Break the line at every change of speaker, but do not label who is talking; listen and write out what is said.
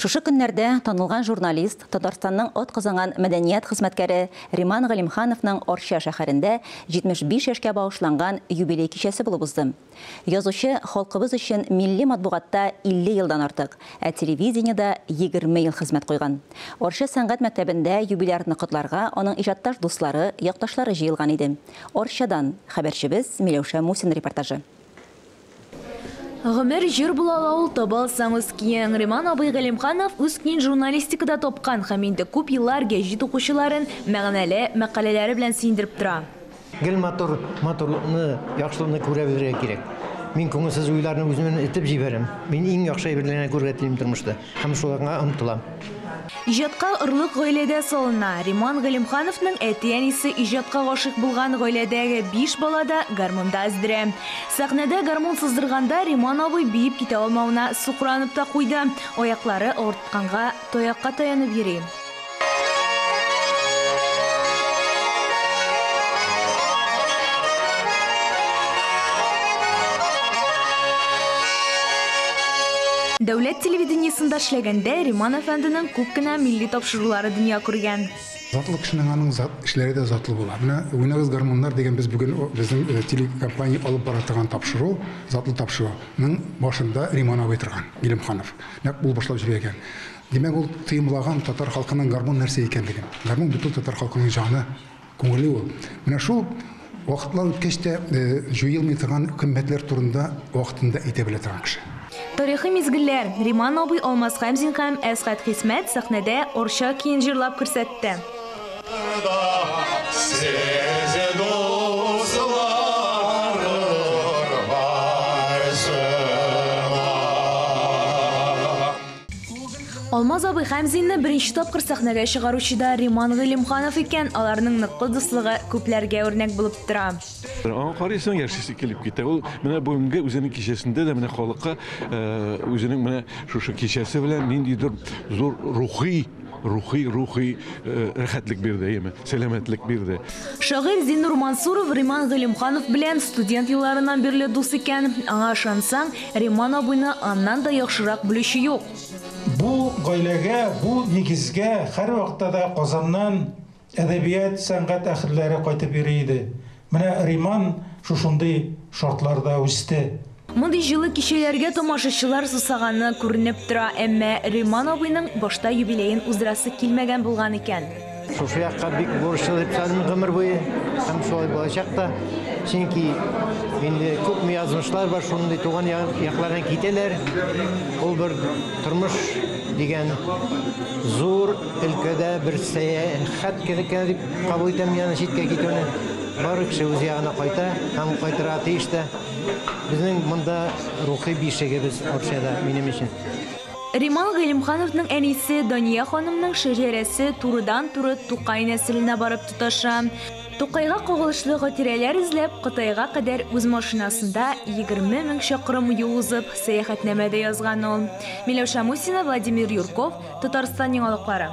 Шушы көннәрдә танылган журналист, Татарстанның атказанган мәдәният хезмәткәре Риман Галимхановның Орча шәһәрендә 75 яшькә багышланган юбилей кичәсе булып узды. Язучы халкыбыз өчен милли матбугатта 50 елдан артык, ә телевидениедә 20 ел хезмәт куйган. Орча сәнгать мәктәбендә юбилярны котларга аның иҗатташ дуслары, якташлары җыелган иде. Орчадан хәбәрчебез Миләүшә Мусин репортажы.
Гомер җыр булала ул табалсаң үз киен. Риман абый Галимханов үз киен журналистикада топкан һәм инде күп еллар гәҗит укучыларын мәгънәле мәкаләләре белән сөендереп тора.
Гел матурлыкны, яхшылыкны күрә белергә кирәк. Мин күңелсез уйларны үземнән итеп җибәрәм. Мин иң яхшы әйберләрне күрергә телим тормышта һәм шуңа омтылам.
Иҗатка орлык гаиләдә салына. Риман Галимхановның әти-әнисе иҗатка гашык булган гаиләдәге 5 балада гармунда эздерә. Сәхнәдә гармун сыздырганда Риман абый биеп китә алмауына сукранып та куйды. Аяклары авыртканга таякка таянып йөри. Дәүләт телевидениесында эшләгәндә Риман әфәнденең күп кенә милли тапшырулары дөнья күргән.
Затлы кешенең аның эшләре дә затлы була. Менә уйнагыз гармуннар дигән без бүген безнең телекомпания алып бара торган тапшыру, затлы тапшыруның башында Риман абый торган, Галимханов. Нәкъ ул башлап җибәргән. Димәк ул тыймлаган татар халкының гармун нәрсә икәнлеген. Гармун бөтен татар халкының җаны, күңеле ул. Менә шул вакытлар үткәч тә җуелмый торган кыйммәтләр турында вакытында әйтә белә торган кеше.
Тарихи мизгелләр. Риман абый Алмаз Хәмзин һәм Әсгать Хисмәт сәхнәдә Орча киен җырлап күрсәтте. Алмаз абый Хәмзинне беренче тапкыр сәхнәгә чыгаручы да Риман Галимханов икән. Аларның ныклы дуслыгы күпләргә үрнәк булып тора.
Аңа карыйсың яшисе килеп китә. Ул менә бүгенге үзенең кичәсендә дә менә халыкка үзенең менә шушы кичәсе белән ниндидер зур рухи рәхәтлек бирде, сәламәтлек бирде.
Шагыйрь Зиннур Мансуров Риман Галимханов белән студент елларыннан бирле дус икән. Аңа ышансаң, Риман абыйны аннан да яхшырак белүче юк.
Бу гаиләгә, бу нигезгә һәр вакытта да Казаннан әдәбият, сәнгать әһелләре кайтып йөри иде. Менә Риман шушындый шартларда үсте.
Мондый җылы кичәләргә тамашачылар сусаганы күренеп тора, әмма Риман абыйның башта юбилейын уздырасы килмәгән булган икән.
Шушы якка бик бурычлы дип саныйм гомер буе һәм шулай булачак та. Чөнки инде күп язмышлар бар, шундый туган яклардан китәләр. Ул бер тормыш дигән зур өлкәдә бер сәяхәт кирәк дип кабул итәм, яны читкә китүне. Бары кеше үз ягына кайта һәм кайтырга тиеш тә. Безнең монда рухи бишегебез Орчада минем өчен.
Риман Галимхановның әнисе Дания ханымның шәҗәрәсе турыдан-туры Тукай нәселенә барып тоташа. Тукайга кагылышлы хатирәләр эзләп, Кытайга кадәр үз машинасында 20 мең чакрым юл узып, сәяхәтнамәдә язган ул. Миләүшә Мусина, Владимир Юрков, Татарстан яңалыклары.